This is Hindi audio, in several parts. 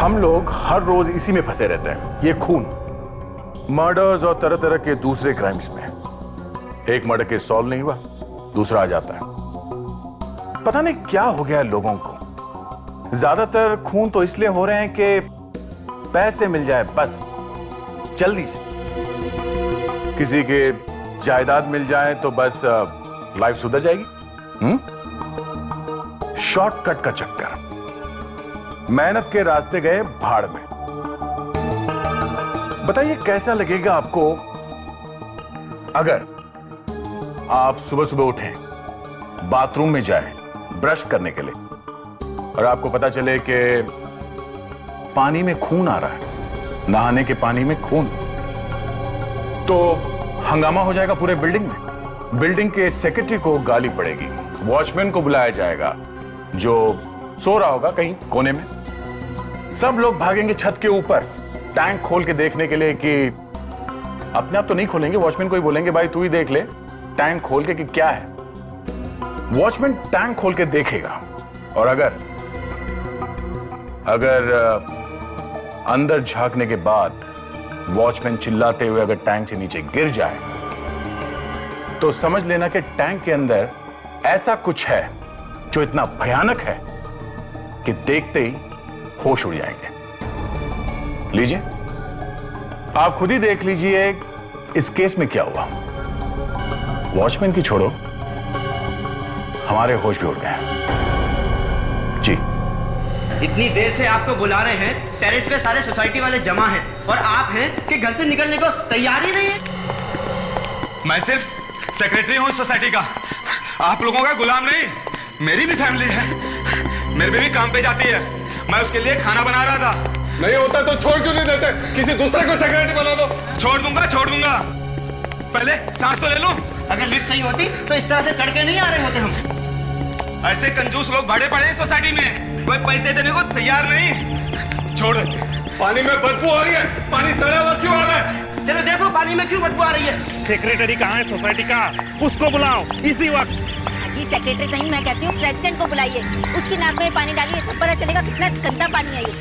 हम लोग हर रोज इसी में फंसे रहते हैं, ये खून, मर्डर्स और तरह तरह के दूसरे क्राइम्स में। एक मर्डर केस सॉल्व नहीं हुआ, दूसरा आ जाता है। पता नहीं क्या हो गया है लोगों को। ज्यादातर खून तो इसलिए हो रहे हैं कि पैसे मिल जाए बस, जल्दी से। किसी के जायदाद मिल जाए तो बस लाइफ सुधर जाएगी। शॉर्टकट का चक्कर, मेहनत के रास्ते गए भाड़ में। बताइए कैसा लगेगा आपको अगर आप सुबह सुबह उठें, बाथरूम में जाएं ब्रश करने के लिए, और आपको पता चले कि पानी में खून आ रहा है, नहाने के पानी में खून। तो हंगामा हो जाएगा पूरे बिल्डिंग में। बिल्डिंग के सेक्रेटरी को गाली पड़ेगी, वॉचमैन को बुलाया जाएगा जो सो रहा होगा कहीं कोने में। सब लोग भागेंगे छत के ऊपर टैंक खोल के देखने के लिए कि अपने आप तो नहीं खोलेंगे, वॉचमैन को ही बोलेंगे भाई तू ही देख ले टैंक खोल के कि क्या है। वॉचमैन टैंक खोल के देखेगा, और अगर अंदर झांकने के बाद वॉचमैन चिल्लाते हुए अगर टैंक से नीचे गिर जाए तो समझ लेना कि टैंक के अंदर ऐसा कुछ है जो इतना भयानक है कि देखते ही होश उड़ जाएंगे। लीजिए आप खुद ही देख लीजिए इस केस में क्या हुआ। वॉचमैन की छोड़ो, हमारे होश भी उड़ गए हैं। जी इतनी देर से आपको बुला रहे हैं, टेरेस पे सारे सोसाइटी वाले जमा हैं और आप हैं कि घर से निकलने को तैयार ही नहीं है। मैं सिर्फ सेक्रेटरी हूँ सोसाइटी का, आप लोगों का गुलाम नहीं। मेरी भी फैमिली है, मेरी बीवी काम पे जाती है, मैं उसके लिए खाना बना रहा था। नहीं होता तो छोड़ क्यों नहीं देते? किसी दूसरे को सेक्रेटरी बना दो। छोड़ दूंगा, पहले सांस तो ले लूं। अगर लिफ्ट सही होती तो इस तरह से चढ़ के नहीं आ रहे होते हम। ऐसे कंजूस लोग भाड़े पड़े हैं सोसाइटी में, कोई पैसे देने को तैयार नहीं। छोड़ दे। पानी में बदबू आ रही है, पानी सड़ा हुआ क्यों आ रहा है? चलो देखो पानी में क्यों बदबू आ रही है। सेक्रेटरी कहाँ है सोसाइटी का? उसको बुलाओ इसी वक्त। जी सेक्रेटरी नहीं, मैं कहती हूँ प्रेसिडेंट को बुलाइए, उसकी नाक में पानी डालिए तब पता चलेगा कितना गंदा पानी है ये।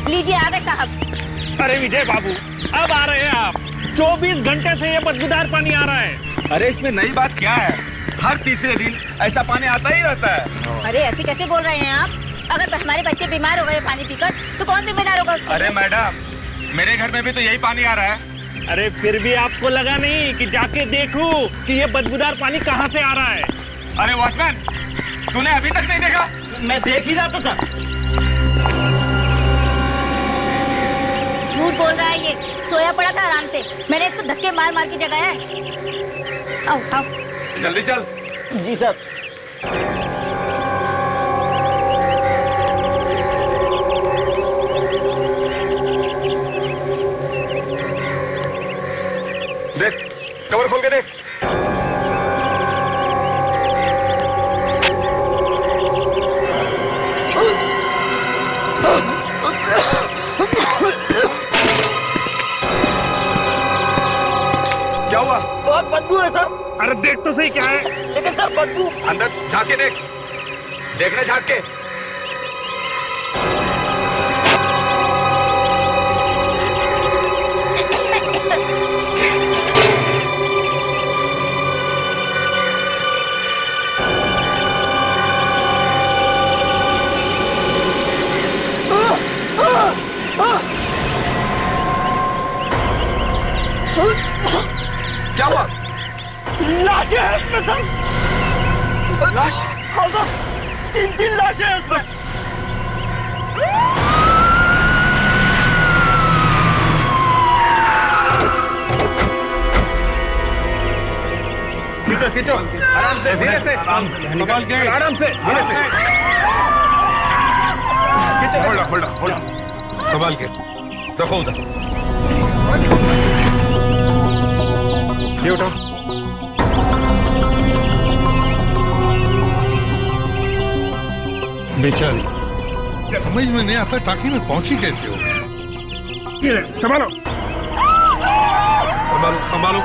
लीजिए आ गए साहब। अरे विजय बाबू अब आ रहे हैं आप। 24 घंटे से ये बदबूदार पानी आ रहा है। अरे इसमें नई बात क्या है, हर तीसरे दिन ऐसा पानी आता ही रहता है। अरे ऐसे कैसे बोल रहे हैं आप? अगर हमारे बच्चे बीमार हो गए पानी पीकर तो कौन जिम्मेदार होगा उसके? अरे मैडम मेरे घर में भी तो यही पानी आ रहा है। अरे फिर भी आपको लगा नहीं कि जाके देखूं कि ये बदबूदार पानी कहाँ से आ रहा है? अरे वॉचमैन तूने अभी तक नहीं देखा? मैं देख ही रहा था सर। झूठ बोल रहा है ये, सोया पड़ा था आराम से, मैंने इसको धक्के मार मार के जगाया है। आओ आओ जल्दी चल। जी सर। देख कवर खोल के देख। क्या हुआ? बहुत बदबू है सर। अरे देख तो सही क्या है। लेकिन सर बदबू। अंदर झांक के देख, देखने झांक के। क्या हुआ? लाशें हैं उसमें सर। लाश? हाँ सर, 3 लाशें हैं उसमें। खींचो खींचो, आराम से, धीरे से, संभाल के, आराम से, धीरे से। खींचो, होल्ड संभाल के रखो उधर। ये उठाओ। बेचारी समझ में नहीं आता टांकी में पहुंची कैसे हो। संभालो संभालो संभालो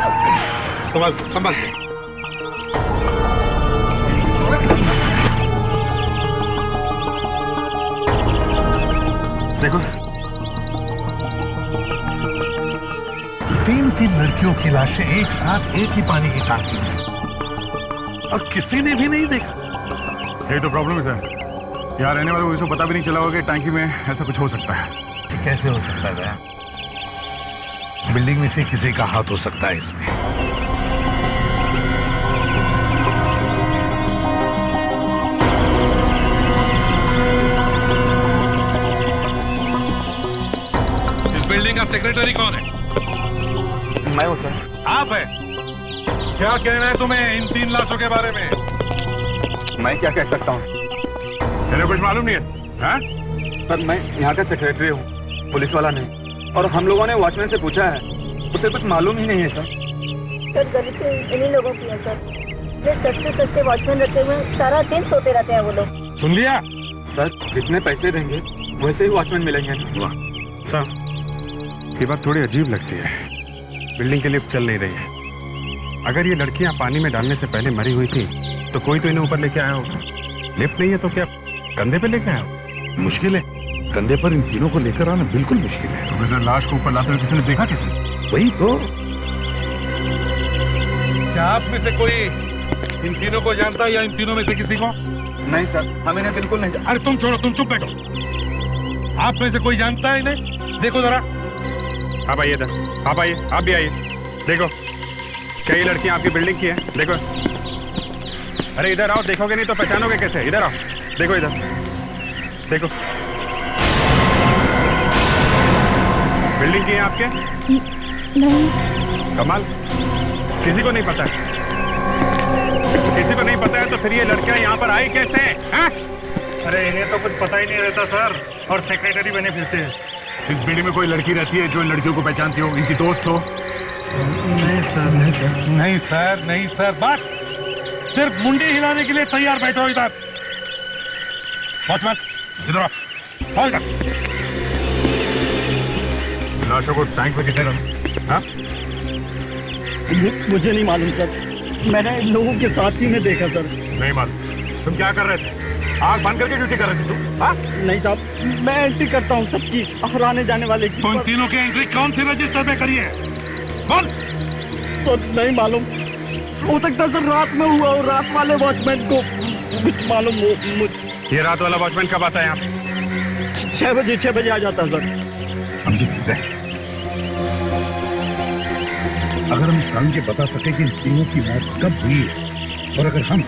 संभाल संभाल के। देखो, 3 लड़कियों की लाशें एक साथ एक ही पानी की टांकी में, और किसी ने भी नहीं देखा। ये तो प्रॉब्लम है सर। यहाँ रहने वालों को इसको पता भी नहीं चला होगा कि टैंकी में ऐसा कुछ हो सकता है। ये कैसे हो सकता है? बिल्डिंग में से किसी का हाथ हो सकता है इसमें। इस बिल्डिंग का सेक्रेटरी कौन है? मैं हूँ सर। आप है? क्या कहना है तुम्हें इन 3 लाशों के बारे में? मैं क्या कह सकता हूँ? तेरे कुछ मालूम नहीं है? हाँ? सर मैं यहाँ का सेक्रेटरी हूँ, पुलिस वाला नहीं। और हम लोगों ने वॉचमैन से पूछा है, उसे कुछ मालूम ही नहीं है सर। सर गलती इन्हीं लोगों की है सर। ये सस्ते सस्ते वॉचमैन रखे हुए सारा दिन सोते रहते हैं वो लोग। सुन लिया? सर जितने पैसे देंगे वैसे ही वॉचमैन मिलेंगे। सर, ये बात थोड़ी अजीब लगती है। बिल्डिंग की लिफ्ट चल नहीं रही है। अगर ये लड़कियां पानी में डालने से पहले मरी हुई थी तो कोई तो इन्हें ऊपर लेके आया होगा। लिफ्ट नहीं है तो क्या कंधे पे लेके आया होगा? मुश्किल है, कंधे पर इन तीनों को लेकर आना बिल्कुल मुश्किल है। तो सर लाश को ऊपर लाते हुए किसी ने देखा? किसी? वही तो। क्या आप में से कोई इन तीनों को जानता है या इन तीनों में से किसी को? नहीं सर, हम इन्हें बिल्कुल नहीं। अरे तुम छोड़ो, तुम चुप बैठो। आप में से कोई जानता है इन्हें? देखो जरा। आप आइए इधर, आप आइए, आप भी आइए। देखो, क्या ये लड़कियां आपकी बिल्डिंग की है? देखो, अरे इधर आओ, देखोगे नहीं तो पहचानोगे कैसे? इधर आओ, देखो इधर, देखो। बिल्डिंग की है आपके? नहीं। कमाल, किसी को नहीं पता है? किसी को नहीं पता है तो फिर ये लड़कियां यहाँ पर आई कैसे हैं? अरे इन्हें तो कुछ पता ही नहीं रहता सर, और सेक्रेटरी बने फिरते हैं। इस बिल्डिंग में कोई लड़की रहती है जो इन लड़कियों को पहचानती हो, इनकी दोस्त हो? नहीं सर, नहीं सर। नहीं सर, नहीं सर, बस सिर्फ मुंडी हिलाने के लिए तैयार बैठो इधर। वॉचमैन इधर आओ, इधर। लाशों को टैंक में किसने रखा? हाँ? मुझे नहीं मालूम सर, मैंने इन लोगों के साथ ही में देखा सर। नहीं मालूम। तुम क्या कर रहे थे? आग बंद करके ड्यूटी कर रहे थे तुम? हाँ? नहीं साहब, मैं एंट्री करता हूँ सबकी, हर आने जाने वाले की। तो इन तीनों की एंट्री कौन सी रजिस्टर में करी है? बोल। तो नहीं मालूम, हो सकता है सर रात में हुआ और रात वाले वॉचमैन को कुछ मालूम हो। ये रात वाला वॉचमैन कब आता है यहाँ पे? 6 बजे आ जाता है सर। हम जीतते हैं अगर हम जान के बता सके कि इन तीनों की मौत कब हुई है, और अगर हम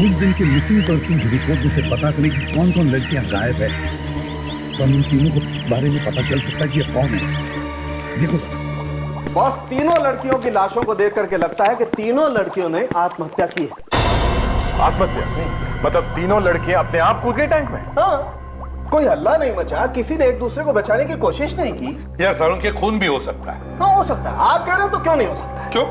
उस दिन के मिसिंग पर्सन की रिपोर्ट में से पता करें कि कौन कौन लड़कियां गायब है, तो हम इन तीनों के बारे में पता चल सकता है कि ये कौन है। देखो बॉस, तीनों लड़कियों की लाशों को देख करके लगता है कि तीनों लड़कियों ने आत्महत्या की है। आत्महत्या? मतलब तीनों लड़कियां अपने आप कूद गई टैंक में? हाँ, कोई हल्ला नहीं मचा, किसी ने एक दूसरे को बचाने की कोशिश नहीं की। या सारुण के खून भी हो सकता है। हाँ हो सकता है, आप कह रहे हो तो क्यों नहीं हो सकता? क्यों?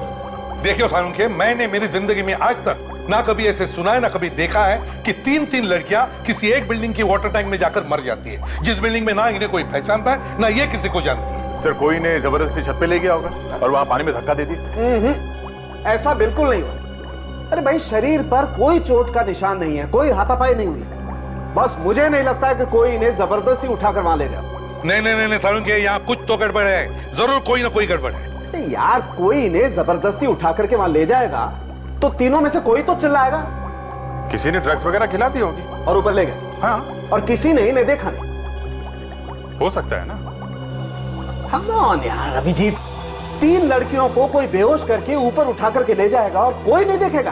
देखियो सारुण के, मैंने मेरी जिंदगी में आज तक ना कभी ऐसे सुना है ना कभी देखा है कि 3 लड़कियां किसी एक बिल्डिंग की वाटर टैंक में जाकर मर जाती है, जिस बिल्डिंग में ना इन्हें कोई पहचानता है ना ये किसी को जानती है। सर कोई ने जबरदस्ती छत पे ले गया होगा और वहां पानी में धक्का दे दी। ऐसा बिल्कुल नहीं हुआ। अरे भाई, शरीर पर कोई चोट का निशान नहीं है, कोई हाथापाई नहीं हुई। बस मुझे नहीं लगता है कि कोई इन्हें जबरदस्ती उठाकर वहां ले गया। नहीं सारुण के, यहाँ कुछ तो गड़बड़ है, जरूर कोई ना कोई गड़बड़ है। यार, कोई इन्हें जबरदस्ती उठा करके वहां ले जाएगा तो तीनों में से कोई तो चिल्लाएगा। किसी ने ड्रग्स वगैरह खिला दी होगी और ऊपर ले गए। हाँ, और किसी ने इन्हें देखा नहीं। हो सकता है ना। Come on यार अभिजीत, 3 लड़कियों को कोई बेहोश करके ऊपर उठा करके ले जाएगा और कोई नहीं देखेगा।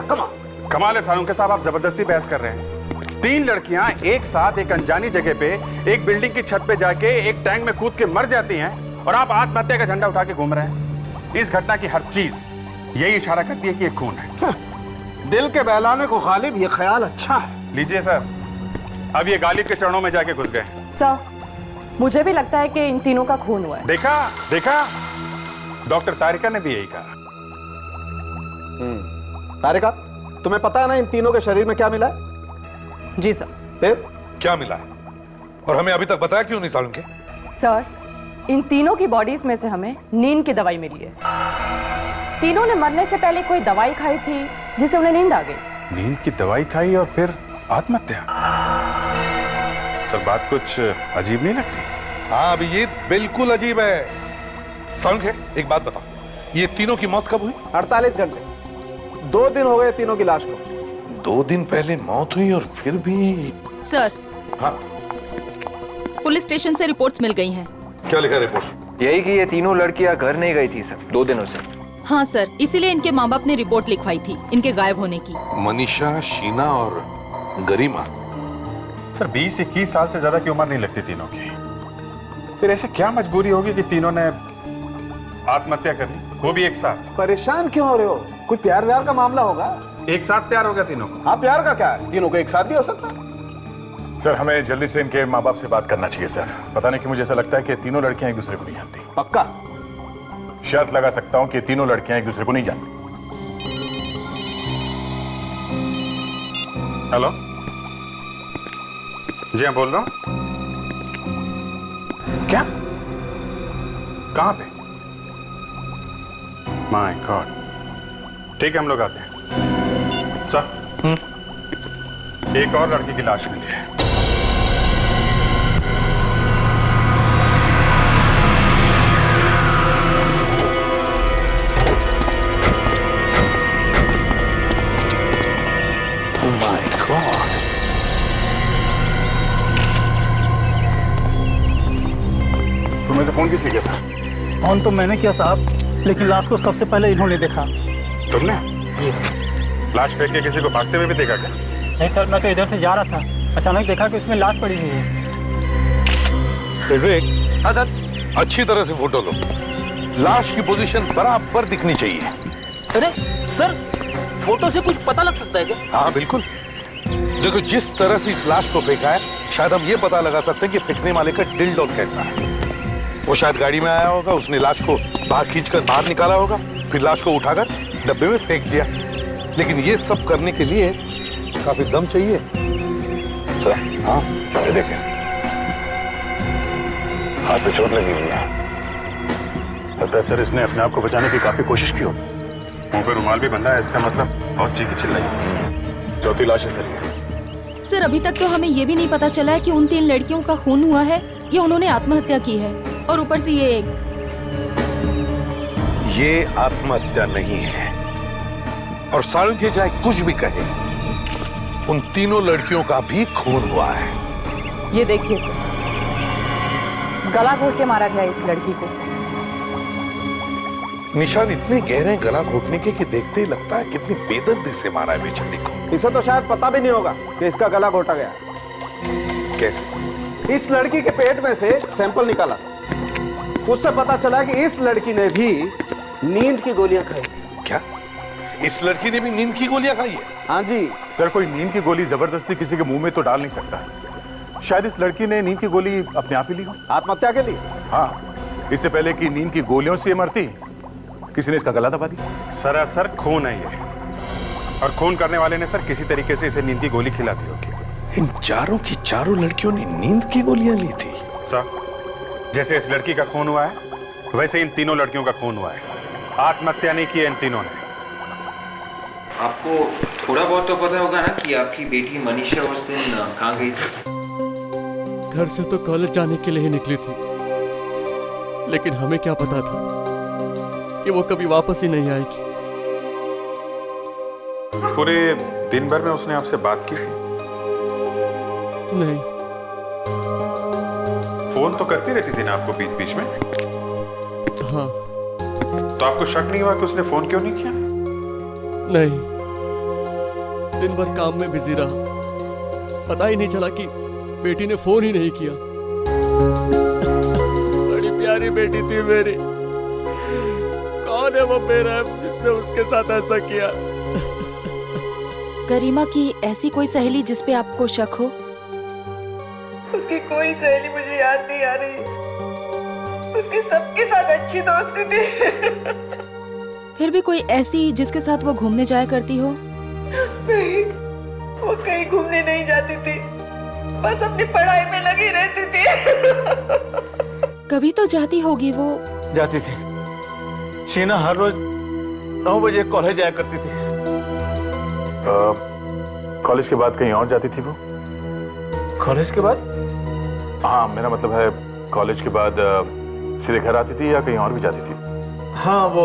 कमाल है सारुण के साहब, आप जबरदस्ती बहस कर रहे हैं। 3 लड़कियां एक साथ एक अनजानी जगह पे एक बिल्डिंग की छत पे जाके एक टैंक में कूद के मर जाती हैं और आप आत्महत्या का झंडा उठा के घूम रहे हैं। इस घटना की हर चीज यही इशारा करती है कि ये खून है। दिल के बहलाने को गालिब ये ख्याल अच्छा है। लीजिए सर, अब ये गालिब के चरणों में जाके घुस गए। सर, मुझे भी लगता है कि इन तीनों का खून हुआ है। देखा डॉक्टर तारिका ने भी यही कहा। तारिका, तुम्हें पता है ना इन तीनों के शरीर में क्या मिला है? जी सर। फिर क्या मिला है और हमें अभी तक बताया क्यों नहीं सारुण के? सर, इन तीनों की बॉडीज में से हमें नींद की दवाई मिली है। तीनों ने मरने से पहले कोई दवाई खाई थी जिससे उन्हें नींद आ गई। नींद की दवाई खाई और फिर आत्महत्या? सर बात कुछ अजीब नहीं लगती? हाँ अभिजीत, बिल्कुल अजीब है। सालुंखे, एक बात बताओ, ये तीनों की मौत कब हुई? 48 घंटे, 2 दिन हो गए तीनों की लाश को। 2 दिन पहले मौत हुई और फिर भी। सर, हाँ, पुलिस स्टेशन से रिपोर्ट्स मिल गई हैं। क्या लिखा रिपोर्ट? यही कि ये तीनों लड़कियां घर नहीं गई थी सर 2 दिनों से। हाँ सर, इसीलिए इनके माँ बाप ने रिपोर्ट लिखवाई थी इनके गायब होने की। मनीषा, शीना और गरिमा। सर 20-21 साल से ज्यादा की उम्र नहीं लगती तीनों की। फिर ऐसे क्या मजबूरी होगी कि तीनों ने आत्महत्या कर ली, वो भी एक साथ? परेशान क्यों हो रहे हो? कोई प्यार व्यार का मामला होगा। एक साथ प्यार हो गया तीनों को? हाँ, प्यार का क्या है, तीनों को एक साथ भी हो सकता है। सर हमें जल्दी से इनके माँ बाप से बात करना चाहिए सर। पता नहीं कि मुझे ऐसा लगता है कि तीनों लड़कियां एक दूसरे को नहीं जानती। पक्का? शर्त लगा सकता हूं कि तीनों लड़कियां एक दूसरे को नहीं जानती। हेलो जी, हाँ बोल रहा हूँ। क्या? कहां पे? My God. ठीक है, हम लोग आते हैं। सर, एक और लड़की की लाश मिली है। तुम्हें से फोन किसने किया था? फोन तो मैंने किया साहब, लेकिन लाश को सबसे पहले इन्होंने देखा। तुमने? जी। लाश फेंक के किसी को भागते हुए भी देखा क्या? नहीं सर, मैं तो इधर से जा रहा था, अचानक देखा कि उसमें लाश पड़ी हुई है। विवेक, हाँ सर, अच्छी तरह से फोटो लो। लाश की पोजीशन बराबर दिखनी चाहिए। अरे सर, फोटो से कुछ पता लग सकता है क्या? हाँ बिल्कुल। देखो, जिस तरह से इस लाश को फेंका है, शायद हम ये पता लगा सकते हैं कि फेंकने वाले का दिल डोल कैसा है। वो शायद गाड़ी में आया होगा, उसने लाश को बाहर खींचकर बाहर निकाला होगा, फिर लाश को उठाकर डब्बे में फेंक दिया। लेकिन ये सब करने के लिए काफी दम चाहिए। सर, हाँ ये देखें, हाथ पे चोट लगी हुई है। लगता है सर इसने अपने आप को बचाने की काफी कोशिश की हो। मुंह पे रुमाल भी बंधा है, इसका मतलब बहुत चीखी चिल्लाई। चौथी लाश है सर ये। सर, अभी तक तो हमें ये भी नहीं पता चला है कि उन 3 लड़कियों का खून हुआ है या उन्होंने आत्महत्या की है। और ऊपर से ये आत्महत्या नहीं है। और सालुंखे चाहे कुछ भी कहे, उन तीनों लड़कियों का भी खून हुआ है। ये देखिए सर, गला घोट के मारा गया इस लड़की को। निशान इतने गहरे गला घोटने के कि देखते ही लगता है कितनी बेदर्दी से मारा है बेचारी को। इसे तो शायद पता भी नहीं होगा कि इसका गला घोटा गया। कैसे? इस लड़की के पेट में से सैंपल निकाला, उससे पता चला कि इस लड़की ने भी नींद की गोलियां खाई। क्या? इस लड़की ने भी नींद की गोलियां खाई है? हाँ जी। सर, कोई नींद की गोली जबरदस्ती किसी के मुंह में तो डाल नहीं सकता। शायद इस लड़की ने नींद की गोली अपने आप ही ली हो, आत्महत्या के लिए। हाँ, इससे पहले कि नींद की गोलियों से मरती, किसी ने इसका गला दबा दिया। सरासर खून है ये, और खून करने वाले ने सर किसी तरीके से इसे नींद की गोली खिला दी होगी। इन चारों की चारों लड़कियों ने नींद की गोलियां ली थी। सर, जैसे इस लड़की का खून हुआ है, वैसे इन तीनों लड़कियों का खून हुआ है। आत्महत्या नहीं की है इन तीनों ने। आपको थोड़ा बहुत तो पता होगा ना कि आपकी बेटी मनीषा उस दिन कहाँ गई थी? घर से तो कॉलेज जाने के लिए ही निकली थी, लेकिन हमें क्या पता था कि वो कभी वापस ही नहीं आएगी। पूरे दिन भर में उसने आपसे बात की थी? नहीं। फोन तो करती रहती थी ना आपको बीच बीच में? हाँ। तो आपको शक नहीं हुआ कि उसने फोन क्यों नहीं किया? नहीं, दिन भर काम में बिजी रहा, पता ही नहीं चला कि बेटी ने फोन ही नहीं किया। बड़ी प्यारी बेटी थी मेरी। कौन है वो मेरा जिसने उसके साथ ऐसा किया? गरिमा की ऐसी कोई सहेली जिस पे आपको शक हो? उसकी कोई सहेली मुझे याद नहीं आ रही। उसके सबके साथ अच्छी दोस्ती थी। फिर भी कोई ऐसी जिसके साथ वो घूमने जाया करती हो? नहीं, वो कहीं घूमने नहीं जाती थी, बस अपनी पढ़ाई में लगी रहती थी। कभी तो जाती होगी वो। जाती थी। शीना हर रोज 9 बजे कॉलेज जाया करती थी। कॉलेज के बाद कहीं और जाती थी वो? कॉलेज के बाद? हाँ, मेरा मतलब है कॉलेज के बाद सीधे घर आती थी या कहीं और भी जाती थी? हाँ, वो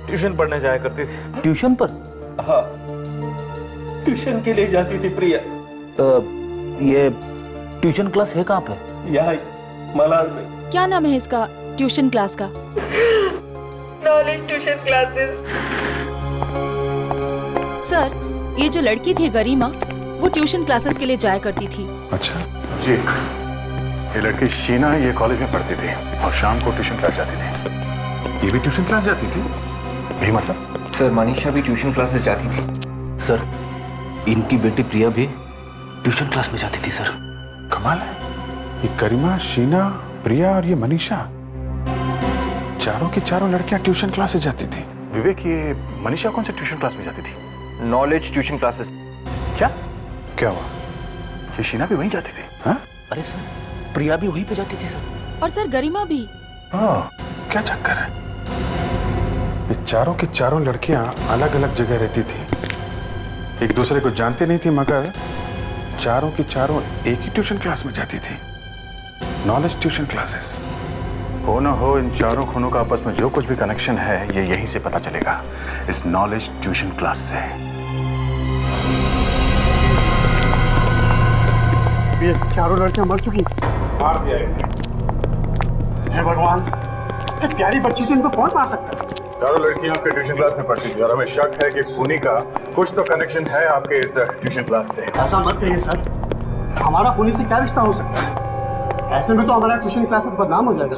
ट्यूशन पढ़ने जाया करती थी। ट्यूशन पर? हाँ, ट्यूशन के लिए जाती थी प्रिया। ये ट्यूशन क्लास है कहाँ पे? यहाँ मलाड में। क्या नाम है इसका ट्यूशन क्लास का? Knowledge tuition classes. सर, ये जो लड़की थी गरिमा, वो ट्यूशन क्लासेस के लिए जाया करती थी। अच्छा जी। ये लड़की शीना ये कॉलेज में पढ़ती थी और शाम को ट्यूशन क्लास जाती थी। ये भी ट्यूशन क्लास जाती थी? यही मतलब? सर, मनीषा भी ट्यूशन क्लासेस जाती थी। सर, इनकी बेटी प्रिया भी ट्यूशन क्लास में जाती थी सर। कमाल है, ये गरिमा, शीना, प्रिया और ये मनीषा, चारों की चारों लड़कियां ट्यूशन क्लासेस जाती थी। विवेक, ये मनीषा कौन से ट्यूशन क्लास में जाती थी? Knowledge tuition classes. क्या हुआ? ये शीना भी वहीं जाती थी? हाँ? अरे सर, प्रिया भी वहीं पे जाती थी सर। और सर गरिमा भी। क्या चक्कर है? ये चारों की चारों लड़कियां अलग अलग जगह रहती थी, एक दूसरे को जानती नहीं थी, मगर चारों की चारों एक ही ट्यूशन क्लास में जाती थी, नॉलेज ट्यूशन क्लासेस। हो ना हो, इन चारों खूनों का आपस में जो कुछ भी कनेक्शन है ये यहीं से पता चलेगा, इस नॉलेज ट्यूशन क्लास से। ये चारों लड़कियां मर चुकी। मार दिया हे भगवान, ये प्यारी बच्ची थी, इनको कौन मार सकता है? चारों लड़कियां आपके ट्यूशन क्लास में पढ़ती थी और हमें शक है कि खूनी का कुछ तो कनेक्शन है आपके इस ट्यूशन क्लास से। ऐसा मत कहिए सर, हमारा पुलिस से क्या रिश्ता हो सकता है? ऐसे में तो हमारा ट्यूशन क्लास बदनाम हो जाएगा।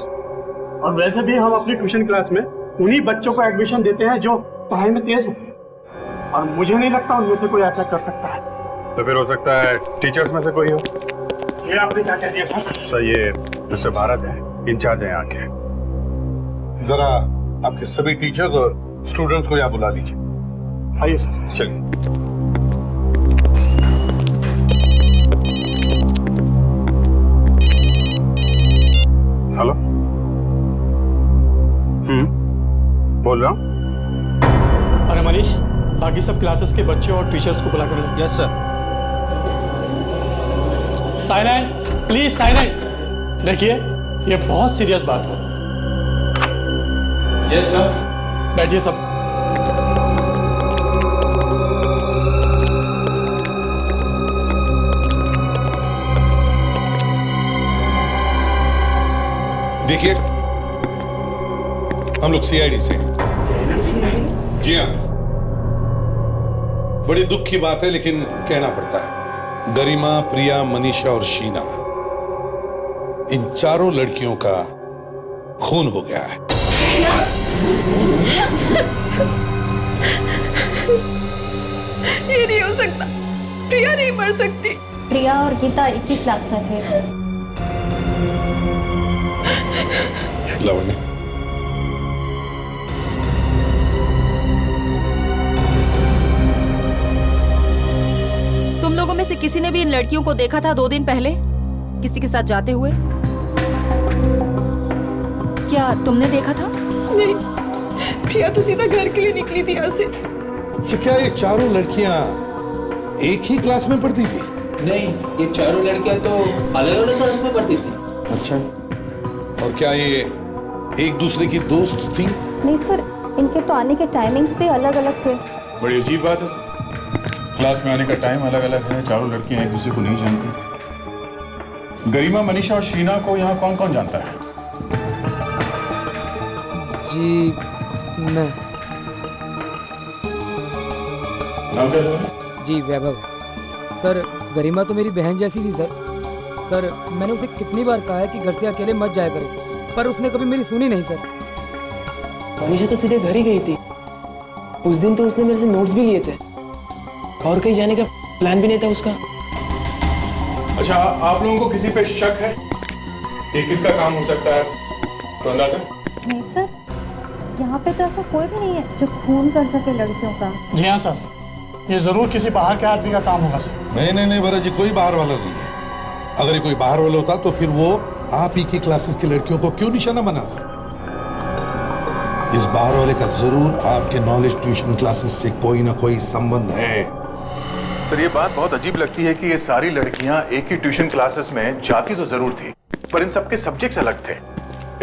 और वैसे भी हम अपनी ट्यूशन क्लास में उन्हीं बच्चों को एडमिशन देते हैं जो पढ़ाई में तेज होते हैं, और मुझे नहीं लगता उनमें से कोई ऐसा कर सकता है। तो फिर हो सकता है टीचर्स में से कोई हो। ये आपने क्या कह दिया सर? सर, ये मिस्टर भारत है, इंचार्ज है यहाँ के। जरा आपके सभी टीचर्स और स्टूडेंट्स को यहाँ बुला लीजिए। आइए सर। चलिए। हेलो। बोल रहा हूँ। अरे मनीष, बाकी सब क्लासेस के बच्चों और टीचर्स को बुला कर लो। Yes sir. Silent please, silent. देखिए, ये बहुत सीरियस बात है। Yes sir. बैठिए सब। देखिए, हम लोग सीआईडी से हैं। जी हाँ, बड़ी दुख की बात है लेकिन कहना पड़ता है। गरिमा, प्रिया, मनीषा और शीना, इन चारों लड़कियों का खून हो गया है। ये नहीं हो सकता, प्रिया नहीं मर सकती। प्रिया और गीता एक ही क्लास में थे। लावण्य, तुम लोगों में से किसी ने भी इन लड़कियों को देखा था 2 दिन पहले किसी के साथ जाते हुए? क्या तुमने देखा था? नहीं, प्रिया तो सीधा घर के लिए निकली थी यहाँ से। तो क्या ये चारों लड़कियां एक ही क्लास में पढ़ती थी? नहीं, ये चारों लड़कियां तो अलग अलग क्लास में पढ़ती थी। अच्छा, और क्या ये एक दूसरे की दोस्त थी? नहीं सर, इनके तो आने के टाइमिंग्स भी अलग अलग थे। बड़ी अजीब बात है सर, क्लास में आने का टाइम अलग अलग है, चारों लड़कियां एक दूसरे को नहीं जानती। गरिमा, मनीषा और शीना को यहाँ कौन कौन जानता है? जी मैं। नाम क्या है? जी वैभव। सर, गरिमा तो मेरी बहन जैसी थी सर। सर, मैंने उसे कितनी बार कहा है कि घर से अकेले मत जाया करे, पर उसने कभी मेरी सुनी नहीं सर। मनीषा तो सीधे घर ही गई थी। उस दिन तो उसने मेरे से नोट्स भी लिए थे और कहीं जाने का प्लान भी नहीं था उसका। अच्छा, आप लोगों को किसी पे शक है? ये किसका काम हो सकता है? तो अंदाजा? नहीं सर, यहाँ पे तो ऐसा कोई भी नहीं है जो खून कर सके लड़कियों का। जी हाँ सर, ये जरूर किसी बाहर के आदमी का काम होगा सर। नहीं भरत जी, कोई बाहर वाला नहीं है। अगर ये कोई बाहर वाला होता तो फिर वो आप ही की क्लासेस की लड़कियों को क्यों निशाना बनाता? इस बाहर वाले का जरूर आपके नॉलेज ट्यूशन क्लासेस से कोई ना कोई संबंध है। सर, ये बात बहुत अजीब लगती है कि ये सारी लड़कियां एक ही ट्यूशन क्लासेस में जाती तो जरूर थी, पर इन सबके सब्जेक्ट्स अलग थे,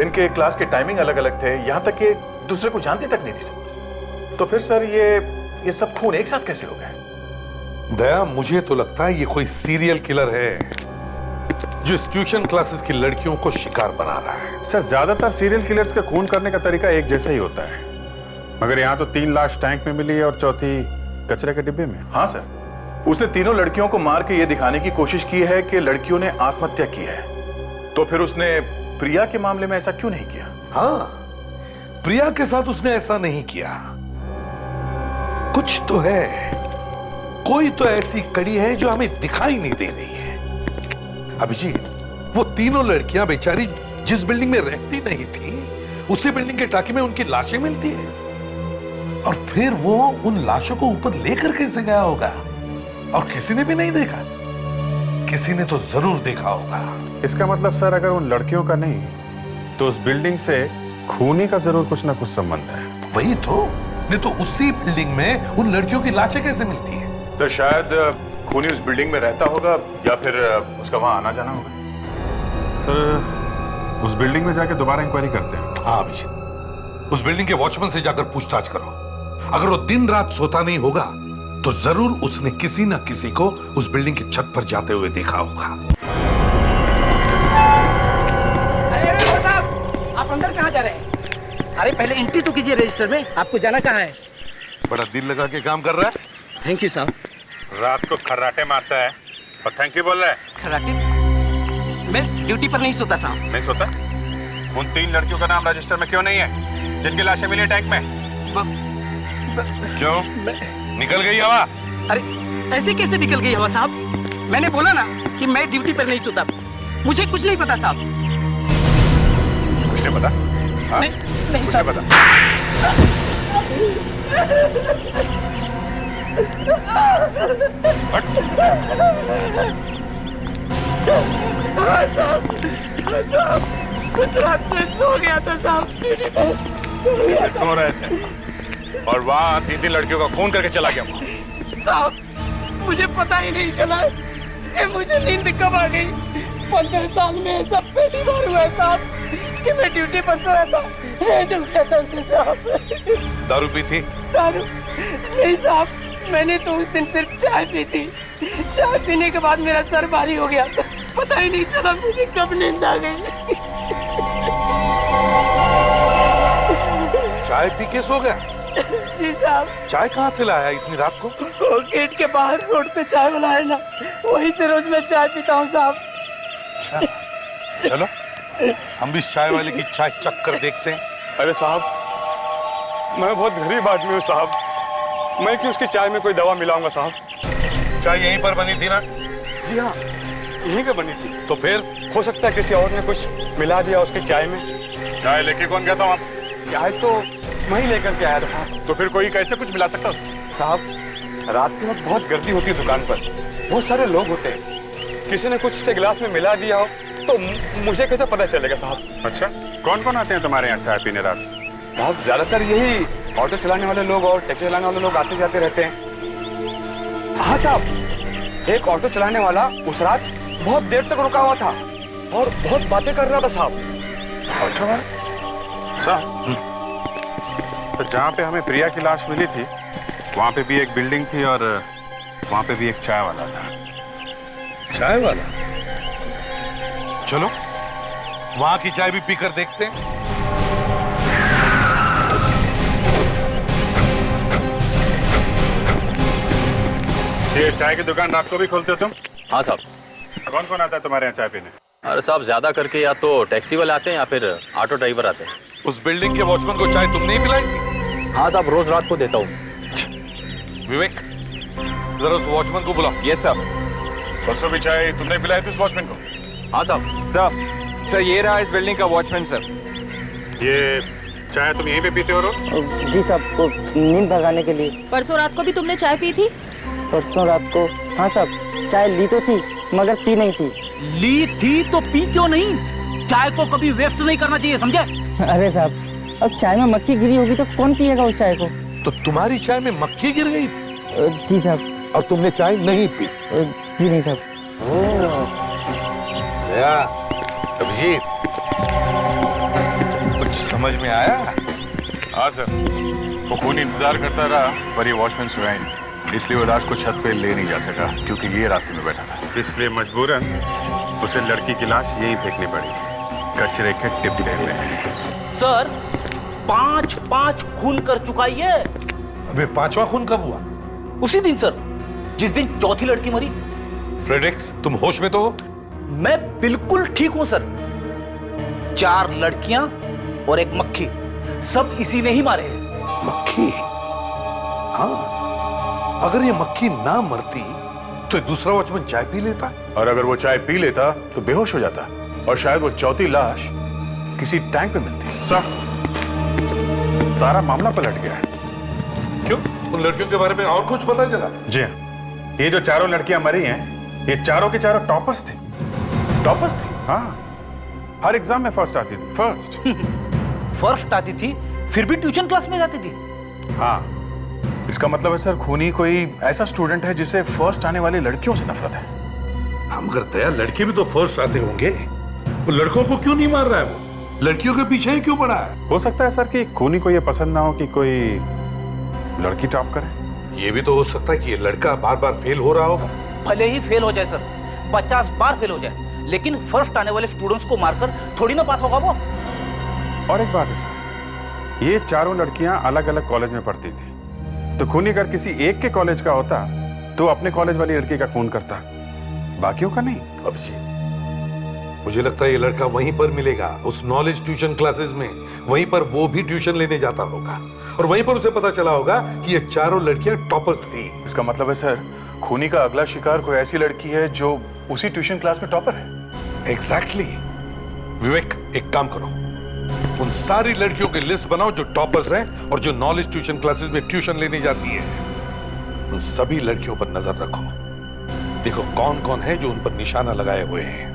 इनके क्लास के टाइमिंग अलग अलग थे, यहां तक कि दूसरे को जानते तक नहीं थी सर। तो फिर सर ये सब खून एक साथ कैसे हो गए? दया, मुझे तो लगता है ये कोई सीरियल किलर है जो ट्यूशन क्लासेस की लड़कियों को शिकार बना रहा है। सर ज्यादातर सीरियल किलर्स का खून करने का तरीका एक जैसा ही होता है, मगर यहाँ तो 3 लाश टैंक में मिली है और चौथी कचरे के डिब्बे में। हाँ सर, उसने तीनों लड़कियों को मार के ये दिखाने की कोशिश की है कि लड़कियों ने आत्महत्या की है। तो फिर उसने प्रिया के मामले में ऐसा क्यों नहीं किया? हाँ, प्रिया के साथ उसने ऐसा नहीं किया। कुछ तो है, कोई तो ऐसी कड़ी है जो हमें दिखाई नहीं दे रही है। अभिजीत, वो तीनों लड़कियां बेचारी जिस बिल्डिंग में रहती नहीं थी, उसी बिल्डिंग के टाकी में उनकी लाशें मिलती है, और फिर वो उन लाशों को ऊपर लेकर कैसे गया होगा? और किसी ने भी नहीं देखा? किसी ने तो जरूर देखा होगा। इसका मतलब सर, अगर उन लड़कियों का नहीं तो उस बिल्डिंग से खूनी का जरूर कुछ ना कुछ संबंध है। वही तो, नहीं तो उसी बिल्डिंग में उन लड़कियों की लाशें कैसे मिलती है? तो शायद खूनी उस बिल्डिंग में रहता होगा या फिर उसका वहां आना जाना होगा। सर उस बिल्डिंग में जाके दोबारा इंक्वायरी करते हैं। हाँ अभिजीत, उस बिल्डिंग के वॉचमैन से जाकर पूछताछ करो। अगर वो दिन रात सोता नहीं होगा तो जरूर उसने किसी न किसी को उस बिल्डिंग की छत पर जाते हुए देखा होगा। अरे साहब, आप अंदर कहाँ जा रहे हैं? अरे पहले एंट्री तो कीजिए रजिस्टर में, आपको जाना कहाँ है? बड़ा दिल लगा के काम कर रहा है। थैंक यू साहब। रात को खर्राटे मारता है और थैंक यू बोल रहा है। खर्राटे? मैं ड्यूटी पर नहीं सोता साहब। नहीं सोता? उन 3 लड़कियों का नाम रजिस्टर में क्यों नहीं है जिनकी लाशें मिली टैंक में? क्यों? निकल गई हवा? अरे ऐसे कैसे निकल गई हवा साहब? मैंने बोला ना कि मैं ड्यूटी पर नहीं सोता। मुझे कुछ नहीं पता साहब। कुछ नहीं पता? हाँ? नहीं साहब पता। कुछ रात में सो गया था साहब, सो रहे थे और वहाँ 3 लड़कियों का खून करके चला गया साहब। मुझे पता ही नहीं चला कि मुझे नींद कब आ गई। 15 साल में ऐसा पहली बार हुआ है साहब कि मैं ड्यूटी पर सोया था। साहब दारू पी थी? दारू नहीं साहब, मैंने तो उस दिन सिर्फ चाय पी थी। चाय पीने के बाद मेरा सर भारी हो गया, पता ही नहीं चला मुझे कब नींद आ गई। चाय पी के सो गया? जी साहब। चाय कहाँ से लाया इतनी रात को? वो गेट के बाहर रोड पे चाय वाला है ना, वहीं से रोज मैं चाय पीता हूँ साहब। अच्छा, चलो हम भी इस चाय वाले की चाय चख कर देखते हैं। अरे साहब, मैं बहुत गरीब आदमी हूँ साहब, मैं कि उसकी चाय में कोई दवा मिलाऊंगा साहब? चाय यहीं पर बनी थी ना? जी हाँ, यहीं पे बनी थी। तो फिर हो सकता है किसी और ने कुछ मिला दिया उसकी चाय में। चाय लेके कौन गया था वहाँ? चाय तो मैं ही लेकर के आया था। तो फिर कोई कैसे कुछ मिला सकता उसको? साहब, रात के वक्त बहुत गर्दी होती है दुकान पर, बहुत सारे लोग होते हैं, किसी ने कुछ उसके गिलास में मिला दिया हो तो मुझे कैसे पता चलेगा साहब? अच्छा, कौन कौन आते हैं तुम्हारे यहाँ चाय पीने रात? साहब ज्यादातर यही ऑटो चलाने वाले लोग और टैक्सी चलाने वाले लोग आते जाते रहते हैं। हाँ साहब, एक ऑटो चलाने वाला उस रात बहुत देर तक रुका हुआ था और बहुत बातें कर रहा था साहब। अच्छा साहब, तो जहाँ पे हमें प्रिया की लाश मिली थी वहाँ पे भी एक बिल्डिंग थी और वहाँ पे भी एक चाय वाला था। चाय वाला? चलो वहां की चाय भी पीकर देखते हैं। ये चाय की दुकान रात को भी खोलते हो तुम? हाँ साहब। कौन कौन आता है तुम्हारे यहाँ चाय पीने? अरे साहब, ज्यादा करके या तो टैक्सी वाले आते हैं या फिर ऑटो ड्राइवर आते हैं। उस बिल्डिंग के वॉचमैन को चाय तुमने ही पिलाई थी? हाँ साहब, रोज रात को देता हूँ। विवेक, जरा उस वॉचमैन को बुलाओ। यस साहब। परसों भी चाय तुमने पिलाई थी उस वॉचमैन को? हाँ साहब। सर ये रहा इस बिल्डिंग का वॉचमैन सर। ये चाय तुम यहीं पे पीते हो रोज? जी साहब, को नींद भगाने के लिए। परसों रात को भी तुमने चाय पी थी? परसों रात को हाँ साहब, चाय ली तो थी मगर पी नहीं थी। ली थी तो पी क्यों नहीं? चाय को कभी वेस्ट नहीं करना चाहिए, समझे? अरे साहब, अब चाय में मक्खी गिरी होगी तो कौन पिएगा उस चाय को? तो तुम्हारी चाय में मक्खी गिर गई? जी साहब। और तुमने चाय नहीं पी? जी नहीं साहब। अभिजीत, अभिजीत, कुछ समझ में आया? हाँ सर, वो खून इंतजार करता रहा पर ये वॉचमैन सोया ही नहीं, इसलिए वो लाश को छत पे ले नहीं जा सका क्योंकि ये रास्ते में बैठा था। इसलिए मजबूरन उसे लड़की की लाश यहीं फेंकनी पड़ी, कचरे के टिब्बे में। सर 5 खून कर चुका ये। अबे 5वां खून कब हुआ? उसी दिन सर, जिस दिन चौथी लड़की मरी। फ्रेडेक्स, तुम होश में तो हो? मैं बिल्कुल ठीक हूं सर। 4 लड़कियां और एक मक्खी, सब इसी ने ही मारे हैं। मक्खी? हाँ, अगर ये मक्खी ना मरती तो दूसरा वॉचमैन चाय पी लेता, और अगर वो चाय पी लेता तो बेहोश हो जाता और शायद वो चौथी लाश किसी टैंक पे मिलती। सारा मामला पलट गया है। क्यों? उन लड़कियों के बारे में और कुछ पता चला? जी हाँ, ये जो 4 लड़कियां मरी हैं, ये चारों के चारों टॉपर्स थी। टॉपर्स थी? हाँ, हर एग्जाम में फर्स्ट आती थी। फर्स्ट आती थी, फिर भी ट्यूशन क्लास में जाती थी। हाँ, इसका मतलब है सर खूनी कोई ऐसा स्टूडेंट है जिसे फर्स्ट आने वाली लड़कियों से नफरत है। हम करते हैं, लड़के भी तो फर्स्ट आते होंगे, वो लड़कों को क्यों नहीं मार रहा है? वो लड़कियों के पीछे ही क्यों पड़ा है? हो सकता है सर कि खूनी को ये पसंद ना हो कि कोई लड़की टॉप करे। ये भी तो हो सकता है कि ये लड़का बार बार फेल हो रहा होगा। भले ही फेल हो जाए सर, 50 बार फेल हो जाए, लेकिन फर्स्ट आने वाले स्टूडेंट्स को मारकर थोड़ी ना पास होगा वो। और एक बात है सर, ये 4 लड़कियां अलग अलग कॉलेज में पढ़ती थी, तो खूनी अगर किसी एक के कॉलेज का होता तो अपने कॉलेज वाली लड़की का खून करता, बाकियों का नहीं। अभिजीत, मुझे लगता है ये लड़का वहीं पर मिलेगा, उस नॉलेज ट्यूशन क्लासेस में। वहीं पर वो भी ट्यूशन लेने जाता होगा और वहीं पर उसे पता चला होगा कि ये 4 लड़कियां टॉपर्स थी। इसका मतलब है सर खूनी का अगला शिकार कोई ऐसी लड़की है जो उसी ट्यूशन क्लास में टॉपर है। एग्जैक्टली। विवेक, एक काम करो, उन सारी लड़कियों की लिस्ट बनाओ जो टॉपर्स हैं और जो नॉलेज ट्यूशन क्लासेस में ट्यूशन लेने जाती है। उन सभी लड़कियों पर नजर रखो, देखो कौन कौन है जो उन पर निशाना लगाए हुए हैं।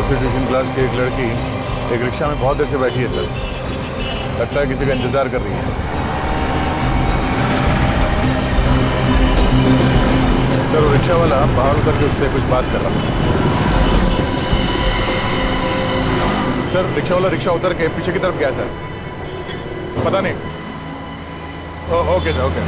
ट्यूशन क्लास की एक लड़की एक रिक्शा में बहुत देर से बैठी है सर, लगता है किसी का इंतजार कर रही है। सर वो रिक्शा वाला बाहर उतर के उससे कुछ बात कर रहा था। सर रिक्शा वाला रिक्शा उतर के पीछे की तरफ गया सर, पता नहीं। Okay sir, okay.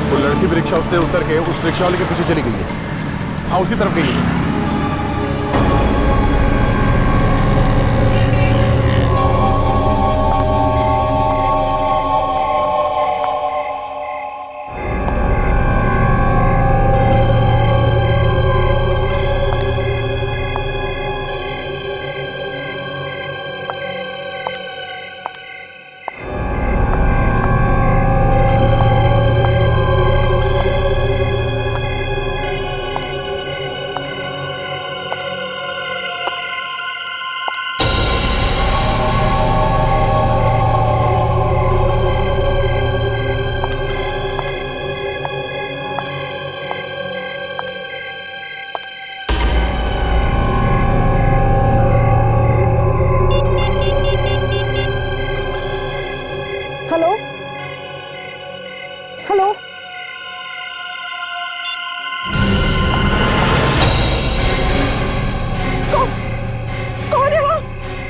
वो लड़की भी रिक्शा से उतर के उस रिक्शा वाले के पीछे चली गई है। हाँ, उसी तरफ गई है।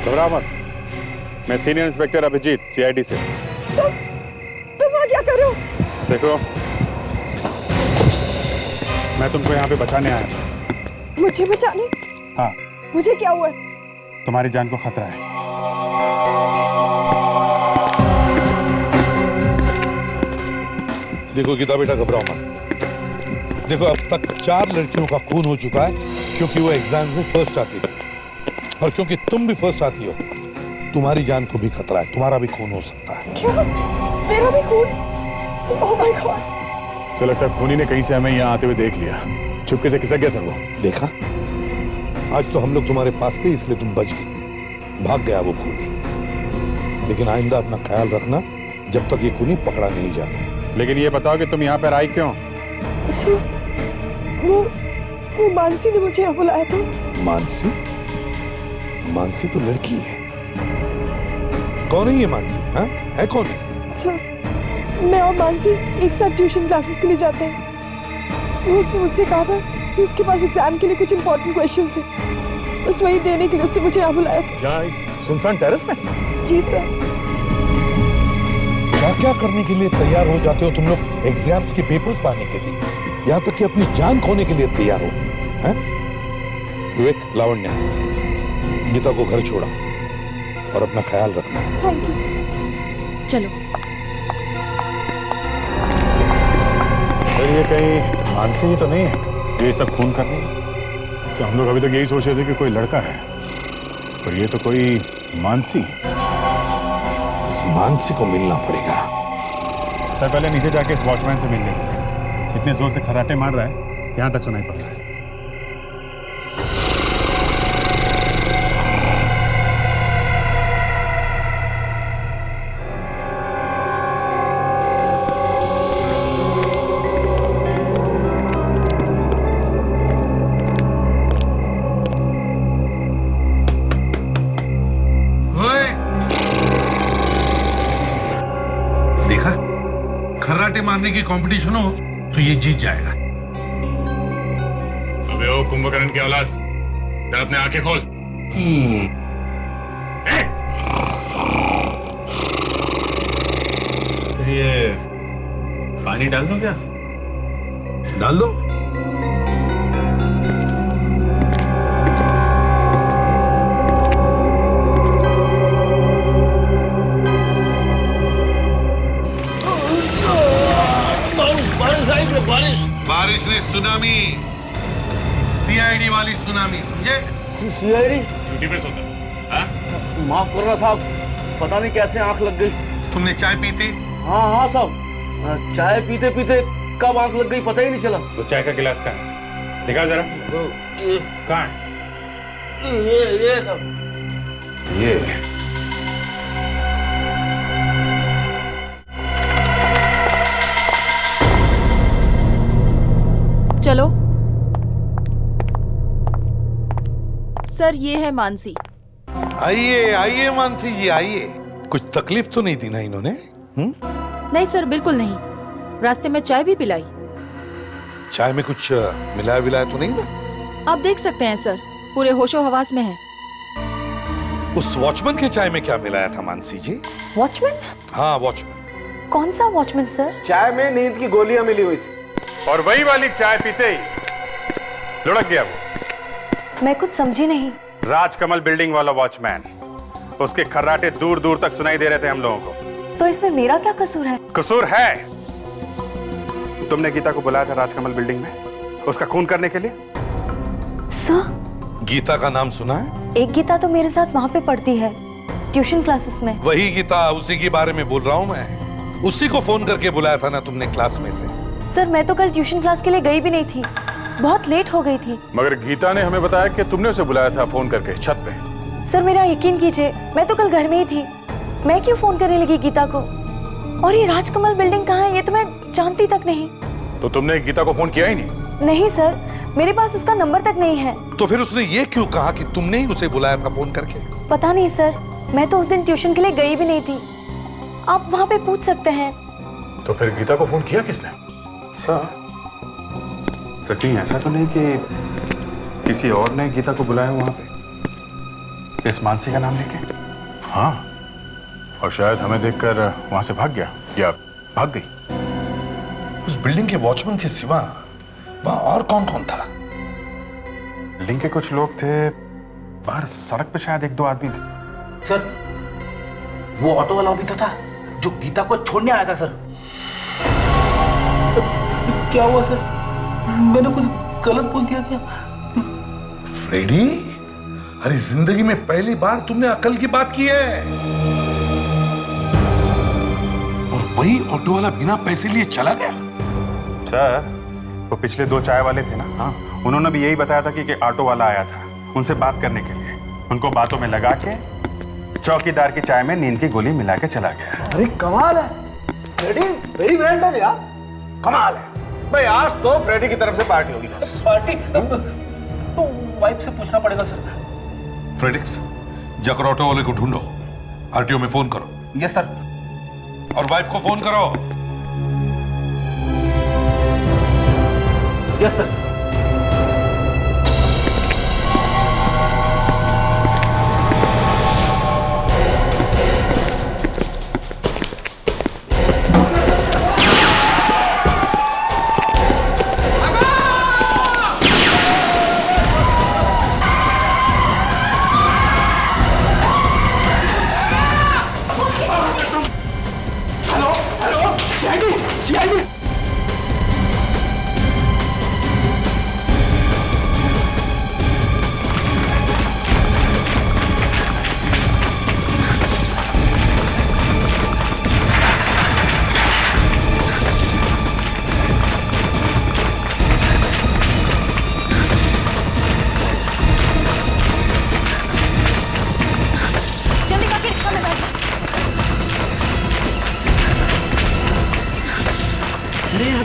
घबरा मत, मैं सीनियर इंस्पेक्टर अभिजीत, सीआईडी से। तुम क्या कर रहे हो? देखो, मैं तुमको यहाँ पे बचाने आया था। मुझे बचाने? हाँ। मुझे क्या हुआ? तुम्हारी जान को खतरा है। देखो गीता बेटा, घबराओ मत। देखो अब तक 4 लड़कियों का खून हो चुका है क्योंकि वो एग्जाम में फर्स्ट आती थी, और क्योंकि तुम भी फर्स्ट आती हो, तुम्हारी जान को भी खतरा है, तुम्हारा भी खून हो सकता है। क्या? मेरा भी खून? Oh my God. से लगता है खूनी ने कहीं से हमें यहाँ आते हुए देख लिया, चुपके से खिसक गया सर वो। देखा, आज तो हम लोग तुम्हारे पास थे इसलिए तुम बच गए, भाग गया वो खूनी। लेकिन आइंदा अपना ख्याल रखना जब तक ये खूनी पकड़ा नहीं जाता। लेकिन ये बताओ कि तुम यहाँ पर आई क्यों? वो मानसी ने मुझे यहाँ बुलाया था। मानसी? मानसी तो लड़की है। कौन है ये मानसी? हाँ? है कौन? सर, मैं और मानसी एक साथ ट्यूशन क्लासेस के लिए जाते हैं। उसने मुझसे कहा था कि उसके पास एग्जाम के लिए कुछ इंपॉर्टेंट क्वेश्चंस हैं, बस वही देने के लिए उसने मुझे यहाँ बुलाया था। यहाँ इस सुनसान टेरेस में? जी सर। क्या क्या करने के लिए तैयार हो जाते हो तुम लोग एग्जाम्स के पेपर्स पाने के लिए, यहाँ तक कि अपनी जान खोने के लिए तैयार हो? हैं? विवेक, लावण्य, गीता को घर छोड़ा और अपना ख्याल रखना। Thank you sir. चलो। सर ये कहीं मानसी तो नहीं है जो ये सब खून कर रही है? तो हम लोग अभी तक यही सोच रहे थे कि कोई लड़का है, और ये तो कोई मानसी। इस मानसी को मिलना पड़ेगा। सर पहले नीचे जाके इस वॉचमैन से मिल लेते हैं। इतने जोर से खर्राटे मार रहा है, यहाँ तक सुनाई पड़ रहा है। देखा, खर्राटे मारने की कंपटीशन हो तो ये जीत जाएगा। अबे ओ कुंभकर्ण की औलाद, जरा अपने आंखें खोल। ये पानी डाल दो क्या? डाल दो। बारिश ने सुनामी, सीआईडी वाली सुनामी, समझे? सीआईडी? ड्यूटी पे सोता है? माफ करना साहब, पता नहीं कैसे आंख लग गई। तुमने चाय पी थी? हाँ हाँ साहब, चाय पीते पीते कब आंख लग गई पता ही नहीं चला। तो चाय का गिलास कहाँ है? दिखा जरा। कहाँ है? ये सब। ये चलो। सर ये है मानसी। आइए आइए मानसी जी, आइए। कुछ तकलीफ तो नहीं दी ना इन्होंने? नहीं सर, बिल्कुल नहीं। रास्ते में चाय भी पिलाई। चाय में कुछ मिलाया विलाया तो नहीं ना? आप देख सकते हैं सर, पूरे होशो हवास में है। उस वॉचमैन के चाय में क्या मिलाया था मानसी जी? वॉचमैन? हाँ वॉचमैन। कौन सा वॉचमैन सर? चाय में नींद की गोलियां मिली हुई थी, और वही वाली चाय पीते ही लुढ़क गया वो। मैं कुछ समझी नहीं। राजकमल बिल्डिंग वाला वॉचमैन, उसके खर्राटे दूर दूर तक सुनाई दे रहे थे हम लोगों को। तो इसमें मेरा क्या कसूर है? कसूर है, तुमने गीता को बुलाया था राजकमल बिल्डिंग में उसका खून करने के लिए। सर, गीता का नाम सुना है? एक गीता तो मेरे साथ वहाँ पे पढ़ती है, ट्यूशन क्लासेस में। वही गीता, उसी के बारे में बोल रहा हूँ मैं। उसी को फोन करके बुलाया था ना तुमने क्लास में से। सर मैं तो कल ट्यूशन क्लास के लिए गई भी नहीं थी, बहुत लेट हो गई थी। मगर गीता ने हमें बताया कि तुमने उसे बुलाया था फोन करके छत पे। सर मेरा यकीन कीजिए, मैं तो कल घर में ही थी, मैं क्यों फोन करने लगी गीता को? और ये राजकमल बिल्डिंग कहाँ है ये तो मैं जानती तक नहीं। तो तुमने गीता को फोन किया ही नहीं? नहीं सर, मेरे पास उसका नंबर तक नहीं है। तो फिर उसने ये क्यों कहा कि तुमने ही उसे बुलाया था फोन करके? पता नहीं सर, मैं तो उस दिन ट्यूशन के लिए गई भी नहीं थी, आप वहाँ पे पूछ सकते हैं। तो फिर गीता को फोन किया किसने? सर कहीं ऐसा तो नहीं कि किसी और ने गीता को बुलाया वहां पे इस मानसी का नाम लेके? हाँ, और शायद हमें देखकर वहां से भाग गया या भाग गई। उस बिल्डिंग के वॉचमैन के सिवा वहां और कौन कौन था? बिल्डिंग के कुछ लोग थे, बाहर सड़क पे शायद 1-2 आदमी थे। सर वो ऑटो वाला भी तो था जो गीता को छोड़ने आया था सर। क्या हुआ सर? मैंने कुछ गलत बोल दिया क्या? फ्रेडी, अरे जिंदगी में पहली बार तुमने अकल की बात की है। और वही ऑटो वाला बिना पैसे लिए चला गया। सर, वो पिछले 2 चाय वाले थे ना, हाँ, उन्होंने भी यही बताया था कि ऑटो वाला आया था उनसे बात करने के लिए। उनको बातों में लगा के चौकीदार की चाय में नींद की गोली मिला के चला गया। अरे कमाल है फ्रेडी, वेरी वेल डन यार, कमाल है भाई। आज तो फ्रेडी की तरफ से पार्टी होगी। पार्टी तो वाइफ से पूछना पड़ेगा सर। फ्रेडिक्स, जाकर ऑटो वाले को ढूंढो, आरटीओ में फोन करो। Yes sir. और वाइफ को फोन करो। Yes sir.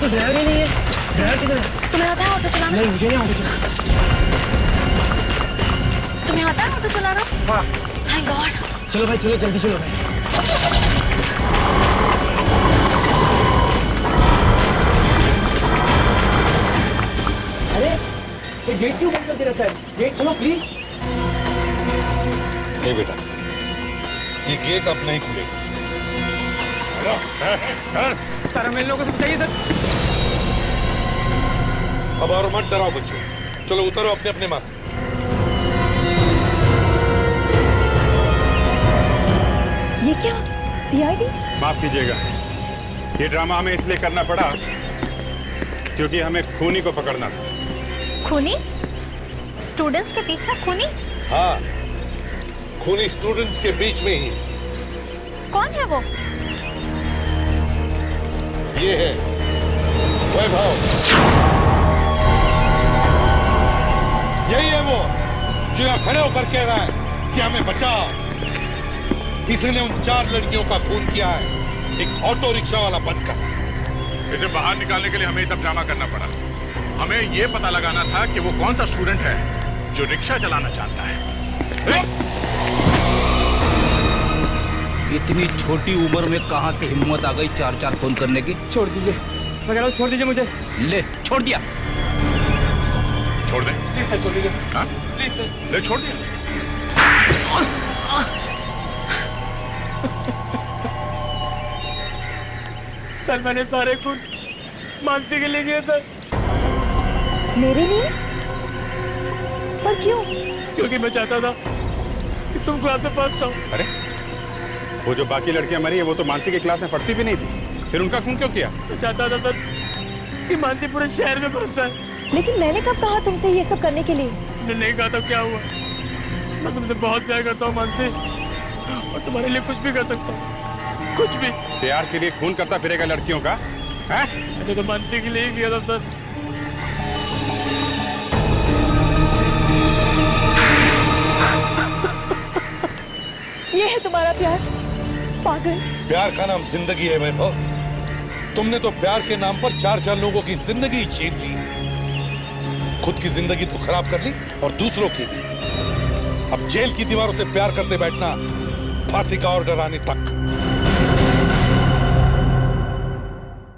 ड्राइवर ही नहीं है। ड्राइवर किधर है? तुम्हें आता है ऑटो चलाना? नहीं, मुझे नहीं ऑटो चलाना। तुम्हें आता है ऑटो चलाना? हाँ। Thank God. चलो भाई, चलो जल्दी चलो भाई। अरे ये गेट क्यों बंद करके रखा है? गेट खोलो प्लीज। नहीं बेटा, ये गेट अब नहीं खुलेगा। सर, हमें इन लोगों को चाहिए सर। अब और मत डराओ बच्चों, चलो उतरो अपने अपने माँ से। ये क्या? सीआईडी? माफ कीजिएगा, ये ड्रामा हमें इसलिए करना पड़ा क्योंकि हमें खूनी को पकड़ना था। खूनी? स्टूडेंट्स के बीच में खूनी? हाँ, खूनी स्टूडेंट्स के बीच में ही। कौन है वो? ये है वैभव। यही है वो जो यहां खड़े होकर कह रहा है कि हमें बचाओ। इसने उन 4 लड़कियों का खून किया है, एक ऑटो रिक्शा वाला बनकर। इसे बाहर निकालने के लिए हमें सब ड्रामा करना पड़ा। हमें यह पता लगाना था कि वो कौन सा स्टूडेंट है जो रिक्शा चलाना चाहता है। इतनी छोटी उम्र में कहां से हिम्मत आ गई 4-4 खून करने की? छोड़ दीजिए, मैं कह रहा हूं छोड़ दीजिए मुझे। ले, छोड़ दिया। छोड़ दे प्लीज सर, छोड़ दीजिए। हाँ? Please sir. ले, छोड़ दिया। सर, मैंने सारे खून मानसी के लिए किए सर। मेरे लिए? पर क्यों? क्योंकि मैं चाहता था कि तुम क्लास में पास जाओ। अरे, वो जो बाकी लड़कियां मरी है वो तो मानसी की क्लास में पढ़ती भी नहीं थी, फिर उनका खून क्यों किया? मैं चाहता था सर कि मानसी पूरे शहर में बस जाए। लेकिन मैंने कब कहा तुमसे ये सब करने के लिए? मैंने नहीं कहा तो क्या हुआ? मैं तुमसे बहुत प्यार करता हूँ मानसी, और तुम्हारे लिए कुछ भी कर सकता हूँ, कुछ भी। प्यार के लिए खून करता फिरेगा लड़कियों का? है? मैंने तो मानसी के लिए ही किया था सर। ये है तुम्हारा प्यार? पागल। प्यार का नाम जिंदगी है वैभव। तुमने तो प्यार के नाम पर 4-4 लोगों की जिंदगी छीन ली। खुद की जिंदगी तो खराब कर ली और दूसरों की भी। अब जेल की दीवारों से प्यार करते बैठना, फांसी का ऑर्डर आने तक।